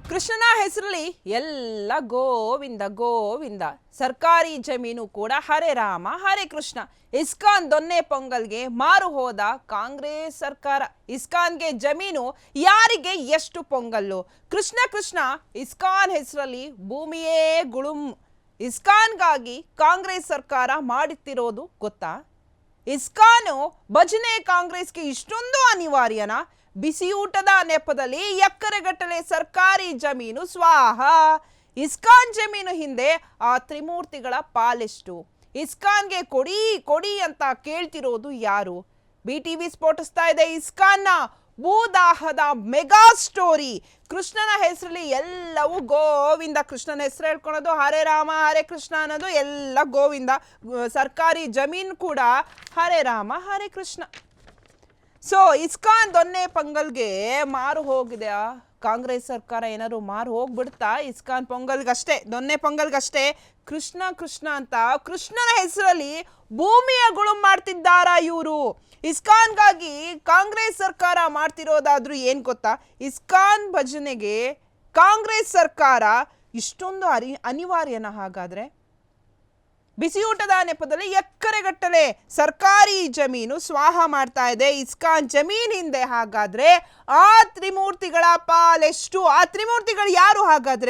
ಕೃಷ್ಣನ ಹೆಸರಲ್ಲಿ ಎಲ್ಲ ಗೋವಿಂದ ಗೋವಿಂದ. ಸರ್ಕಾರಿ ಜಮೀನು ಕೂಡ ಹರೇ ರಾಮ ಹರೇ ಕೃಷ್ಣ. ಇಸ್ಕಾನ್ ದೊನ್ನೆ ಪೊಂಗಲ್ಗೆ ಮಾರು ಹೋದ ಕಾಂಗ್ರೆಸ್ ಸರ್ಕಾರ. ಇಸ್ಕಾನ್ಗೆ ಜಮೀನು, ಯಾರಿಗೆ ಎಷ್ಟು ಪೊಂಗಲ್ಲು? ಕೃಷ್ಣ ಕೃಷ್ಣ ಇಸ್ಕಾನ್ ಹೆಸರಲ್ಲಿ ಭೂಮಿಯೇ ಗುಳುಂ. ಇಸ್ಕಾನ್ಗಾಗಿ ಕಾಂಗ್ರೆಸ್ ಸರ್ಕಾರ ಮಾಡುತ್ತಿರೋದು ಗೊತ್ತಾ? ಇಸ್ಕಾನು ಭಜನೆ ಕಾಂಗ್ರೆಸ್ಗೆ ಇಷ್ಟೊಂದು ಅನಿವಾರ್ಯನಾ? ಬಿಸಿಯೂಟದ ನೆಪದಲ್ಲಿ ಎಕರೆಗಟ್ಟಲೆ ಸರ್ಕಾರಿ ಜಮೀನು ಸ್ವಾಹ. ಇಸ್ಕಾನ್ ಜಮೀನು ಹಿಂದೆ ಆ ತ್ರಿಮೂರ್ತಿಗಳ ಪಾಲೆಷ್ಟು? ಇಸ್ಕಾನ್ಗೆ ಕೊಡಿ ಕೊಡಿ ಅಂತ ಕೇಳ್ತಿರೋದು ಯಾರು? BTV ಸ್ಫೋಟಿಸ್ತಾ ಇದೆ ಇಸ್ಕಾನ್ನ ಭೂದಾಹದ ಮೆಗಾ ಸ್ಟೋರಿ. ಕೃಷ್ಣನ ಹೆಸರಲ್ಲಿ ಎಲ್ಲವೂ ಗೋವಿಂದ. ಕೃಷ್ಣನ ಹೆಸರು ಹೇಳ್ಕೊಳೋದು, ಹರೇ ರಾಮ ಹರೇ ಕೃಷ್ಣ ಅನ್ನೋದು ಎಲ್ಲ ಗೋವಿಂದ. ಸರ್ಕಾರಿ ಜಮೀನು ಕೂಡ ಹರೇ ರಾಮ ಹರೇ ಕೃಷ್ಣ. ಸೊ ಇಸ್ಕಾನ್ ದೊನ್ನೆ ಪೊಂಗಲ್ಗೆ ಮಾರು ಹೋಗಿದೆ ಕಾಂಗ್ರೆಸ್ ಸರ್ಕಾರ. ಏನಾದ್ರು ಮಾರು ಹೋಗ್ಬಿಡ್ತಾ ಇಸ್ಕಾನ್ ಪೊಂಗಲ್ಗಷ್ಟೇ, ದೊನ್ನೆ ಪೊಂಗಲ್ಗಷ್ಟೇ? ಕೃಷ್ಣ ಕೃಷ್ಣ ಅಂತ ಕೃಷ್ಣನ ಹೆಸರಲ್ಲಿ ಭೂಮಿಯ ಗುಳುಂ ಮಾಡ್ತಿದ್ದಾರಾ ಇವರು? ಇಸ್ಕಾನ್ಗಾಗಿ ಕಾಂಗ್ರೆಸ್ ಸರ್ಕಾರ ಮಾಡ್ತಿರೋದಾದ್ರೂ ಏನ್ ಗೊತ್ತಾ? ಇಸ್ಕಾನ್ ಭಜನೆಗೆ ಕಾಂಗ್ರೆಸ್ ಸರ್ಕಾರ ಇಷ್ಟೊಂದು ಅನಿವಾರ್ಯನ ಹಾಗಾದ್ರೆ? ಬಿಸಿಯೂಟದ ನೆಪದಲ್ಲಿ ಎಕರೆಗಟ್ಟಲೆ ಸರ್ಕಾರಿ ಜಮೀನು ಸ್ವಾಹ ಮಾಡ್ತಾ ಇದೆ ಇಸ್ಕಾನ್ ಜಮೀನ್ ಹಿಂದೆ. ಹಾಗಾದ್ರೆ ಆ ತ್ರಿಮೂರ್ತಿಗಳ ಪಾಲೆಷ್ಟು? ಆ ತ್ರಿಮೂರ್ತಿಗಳು ಯಾರು ಹಾಗಾದ್ರೆ?